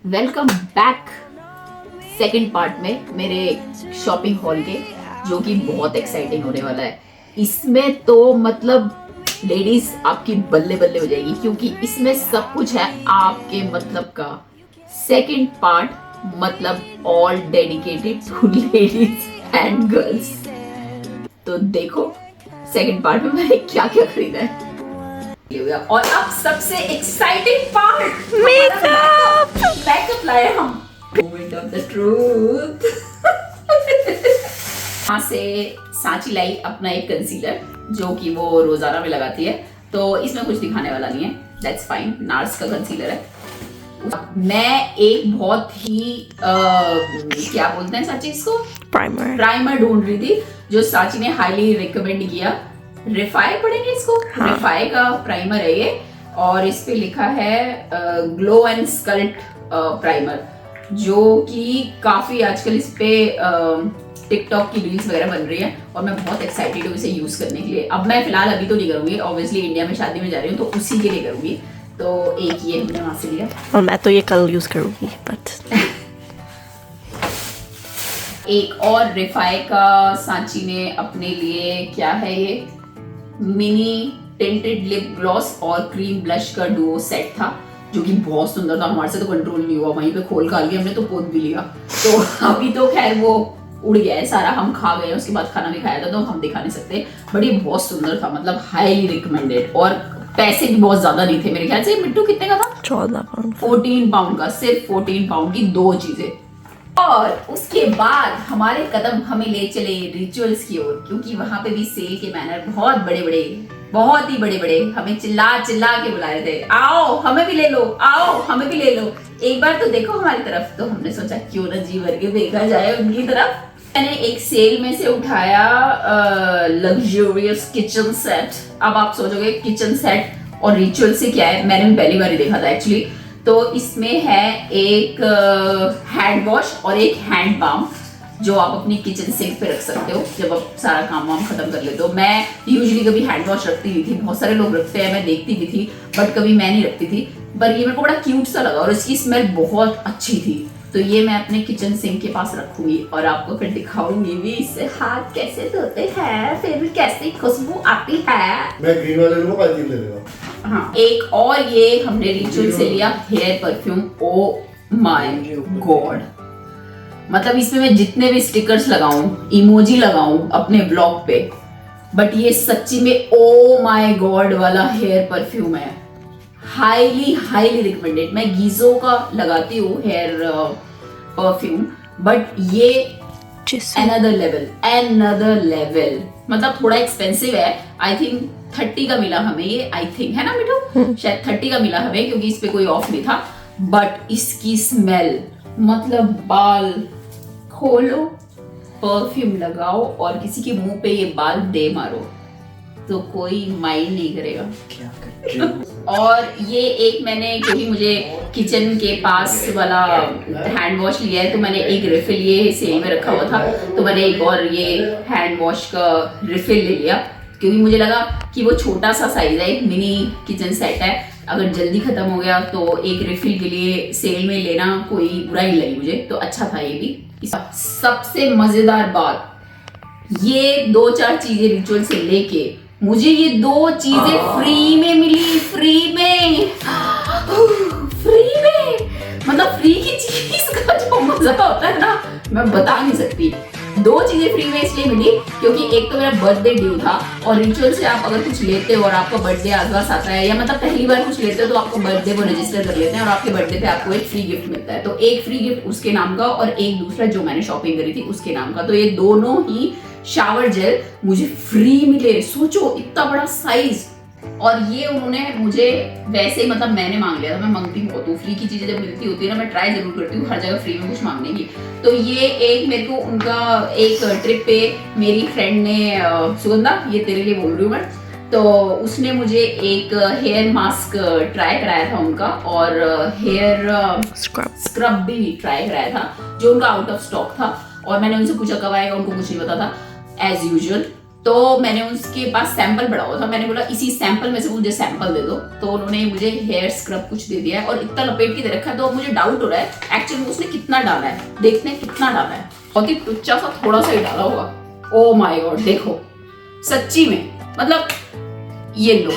Welcome back second part में मेरे shopping hall के, जो कि बहुत एक्साइटिंग होने वाला है। इसमें तो मतलब लेडीज आपकी बल्ले बल्ले हो जाएगी, क्योंकि इसमें सब कुछ है आपके मतलब का। सेकंड पार्ट मतलब all dedicated to ladies and girls. तो देखो सेकंड पार्ट में मैंने क्या क्या खरीदा है। और अब सबसे एक्साइटिंग पार्ट, मेकअप लाए हम। Moment of the truth. यहाँ से सांची लाई अपना एक कंसीलर, जो कि वो रोजाना में लगाती है, तो इसमें कुछ दिखाने वाला नहीं है, दैट्स फाइन। नार्स का कंसीलर है। मैं एक बहुत ही क्या बोलते हैं सांची इसको, प्राइमर ढूंढ रही थी, जो सांची ने हाईली रिकमेंड किया। रिफाई पढ़ेंगे इसको, हाँ। रिफाई का प्राइमर है ये, और इस पे लिखा है ग्लो एंड स्कल्ट प्राइमर, जो कि काफी आजकल इस पे टिकटॉक की रील्स वगैरह बन रही है, और मैं बहुत एक्साइटेड हूँ इसे यूज करने के लिए। अब मैं फिलहाल अभी तो नहीं करूंगी, ऑब्वियसली इंडिया में शादी में जा रही हूँ तो उसी के लिए करूंगी। तो एक ये हमने वहां से लिया, और मैं तो ये कल यूज करूंगी। बट एक और रिफाई का सांची ने अपने लिए, क्या है ये, मिनी टिंटेड लिप ग्लॉस और क्रीम ब्लश का डुओ सेट था, जो कि बहुत सुंदर था। हमारे से तो कंट्रोल नहीं हुआ, वहीं पे खोल कर लिया हमने, तो पोत भी लिया। तो अभी तो खैर वो उड़ गया है सारा, हम खा गए, उसके बाद खाना भी खाया था तो हम दिखा नहीं सकते, बट ये बहुत सुंदर था, मतलब हाईली रिकमेंडेड। और पैसे भी बहुत ज्यादा नहीं थे मेरे ख्याल से। मिट्टू कितने का था? 14 पाउंड, 14 पाउंड का, सिर्फ 14 पाउंड की दो चीजें। और उसके बाद हमारे कदम हमें ले चले रिचुअल्स की ओर, क्योंकि वहां पे भी सेल के बैनर बहुत बड़े बड़े, बहुत ही बड़े बड़े, हमें चिल्ला चिल्ला के बुला रहे थे, आओ हमें भी ले लो, आओ हमें भी ले लो, एक बार तो देखो हमारी तरफ। तो हमने सोचा क्यों ना जी भर के देखा जाए उनकी तरफ। मैंने एक सेल में से उठाया लग्जरियस किचन सेट। अब आप सोचोगे किचन सेट और रिचुअल से क्या है, मैंने पहली बार ही देखा था एक्चुअली। तो इसमें है एक हैंड वॉश और एक हैंड बाम, जो आप अपनी किचन सिंक पे रख सकते हो जब आप सारा काम वाम खत्म कर लेते हो। मैं यूजुअली कभी हैंड वॉश रखती नहीं थी, बहुत सारे लोग रखते हैं, मैं देखती भी थी, बट कभी मैं नहीं रखती थी। पर ये मेरे को बड़ा क्यूट सा लगा और इसकी स्मेल बहुत अच्छी थी, तो ये मैं अपने किचन सिंक के पास रखूंगी और आपको फिर दिखाऊंगी भी इससे हाथ कैसे धोते हैं, फिर कैसी खुशबू आती है। मैं ग्रीन वाले लूंगा, पाइप ले लेगा। हाँ, एक और ये हमने रिचुअल से लिया hair perfume. Oh my god, मतलब इसमें मैं जितने भी स्टिकर्स लगाऊं, इमोजी लगाऊं अपने ब्लॉग पे, बट ये सच्ची में ओ माय गॉड वाला हेयर परफ्यूम है। Highly highly recommended. मैं गीजो का लगाती हूँ हेयर परफ्यूम, बट ये another level, मतलब थोड़ा एक्सपेंसिव है। आई थिंक 30 का मिला हमें ये, आई थिंक, है ना मिठू? शायद 30 का मिला हमें, क्योंकि इस पे कोई ऑफ नहीं था। बट इसकी स्मेल, मतलब बाल खोलो, परफ्यूम लगाओ और किसी के मुंह पे ये बाल दे मारो तो कोई माइंड नहीं करेगा। और ये एक मैंने, क्योंकि मुझे किचन के पास वाला हैंड वॉश लिया है, तो मैंने एक रिफिल ये सेल में रखा हुआ था, तो मैंने एक और ये हैंड वॉश का रिफिल ले लिया, क्योंकि मुझे लगा कि वो छोटा सा साइज है, एक मिनी किचन सेट है, अगर जल्दी खत्म हो गया तो एक रिफिल के लिए सेल में लेना कोई बुरा नहीं लगी मुझे, तो अच्छा था ये भी। सबसे मजेदार बात, ये 2-4 चीजें रिचुअल से लेके मुझे ये 2 चीजें फ्री में मिली। फ्री में मतलब फ्री की चीज का जो मजा होता है ना, मैं बता नहीं सकती। 2 चीजें फ्री में इसलिए मिली क्योंकि एक तो मेरा बर्थडे ड्यू था, और रिचुअल से आप अगर कुछ लेते हो और आपका बर्थडे आसपास आता है, या मतलब पहली बार कुछ लेते हो तो आपको बर्थडे को रजिस्टर कर लेते हैं और आपके बर्थडे पे आपको एक फ्री गिफ्ट मिलता है। तो एक फ्री गिफ्ट उसके नाम का और एक दूसरा जो मैंने शॉपिंग करी थी उसके नाम का। तो ये दोनों ही शावर जेल मुझे फ्री मिले। सोचो इतना बड़ा साइज, और ये उन्होंने मुझे वैसे, मतलब मैंने मांग लिया था, मैं मांगती बहुत हूँ फ्री की चीजें जब मिलती होती है ना, मैं ट्राई जरूर करती हूँ हर जगह फ्री में कुछ मांगने की। तो ये एक मेरे को उनका एक ट्रिप पे मेरी फ्रेंड ने, सुगंधा ये तेरे लिए बोल रही हूँ मैं, तो उसने मुझे एक हेयर मास्क ट्राई कराया था उनका, और हेयर स्क्रब भी ट्राई कराया था, जो उनका आउट ऑफ स्टॉक था। और मैंने उनसे पूछा कब आएगा, उनको कुछ नहीं पता था। एज यूजुअल तो मैंने उसके पास सैंपल पड़ा हुआ था, मैंने बोला इसी सैंपल में से मुझे सैंपल दे दो, तो उन्होंने मुझे हेयर स्क्रब कुछ दे दिया है और इतना लपेट के दे रखा है। तो अब मुझे डाउट हो रहा है एक्चुअली उसने कितना डाला है, देखते हैं कितना डाला है। बहुत ही टुच्चा सा थोड़ा सा ही डाला होगा। ओ माय गॉड, देखो सच्ची में मतलब ये लो,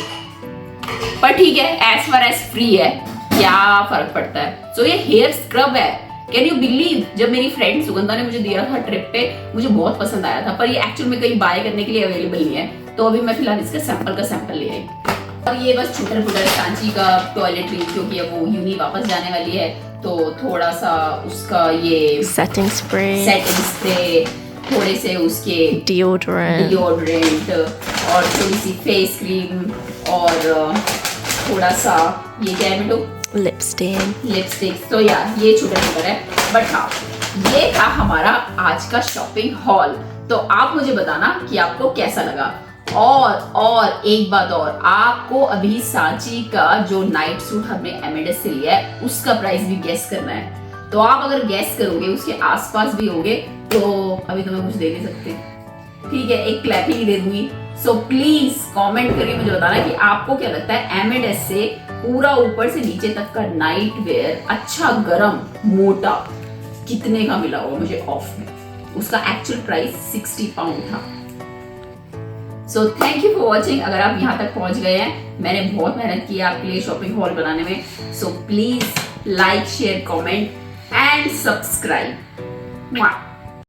पर ठीक है एज फार एज फ्री है, क्या फर्क पड़ता है। सो ये हेयर स्क्रब है, कैन यू बिलीव, जब मेरी फ्रेंड सुगंधा ने मुझे दिया था ट्रिप पे, मुझे बहुत पसंद आया था, पर ये एक्चुअल में कहीं बाय करने के लिए अवेलेबल नहीं है। तो अभी मैं फिलहाल इसका सैंपल ले आई। और ये बस छुटर फुटर सांची का टॉयलेटरी, क्योंकि अब वो यूनी वापस जाने वाली है, तो थोड़ा सा उसका ये Setting spray, थोड़े से उसके deodorant, और थोड़ी सी फेस क्रीम और थोड़ा सा ये क्या है बेटो, लिपस्टिक। तो यार ये छोटा छोटा है, बट हाँ ये था हमारा आज का शॉपिंग हॉल। तो आप मुझे बताना कि आपको कैसा लगा। और एक बात और, आपको अभी सांची का जो नाइट सूट हमने एमएडएस से लिया है उसका प्राइस भी गेस करना है। तो आप अगर गेस करोगे, उसके आसपास भी होगे, तो अभी तो मैं कुछ दे नहीं सकती, ठीक है, एक क्लैपिंग ही दे दूंगी। सो प्लीज कमेंट करके मुझे बताना कि आपको क्या लगता है एमएडएस से पूरा ऊपर से नीचे तक का नाइट वेयर अच्छा गरम मोटा कितने का मिला होगा मुझे ऑफ में। उसका एक्चुअल प्राइस 60 पाउंड था। So thank you for watching. अगर आप यहाँ तक पहुंच गए हैं, मैंने बहुत मेहनत की है आपके लिए शॉपिंग हॉल बनाने में। So please like share comment and subscribe.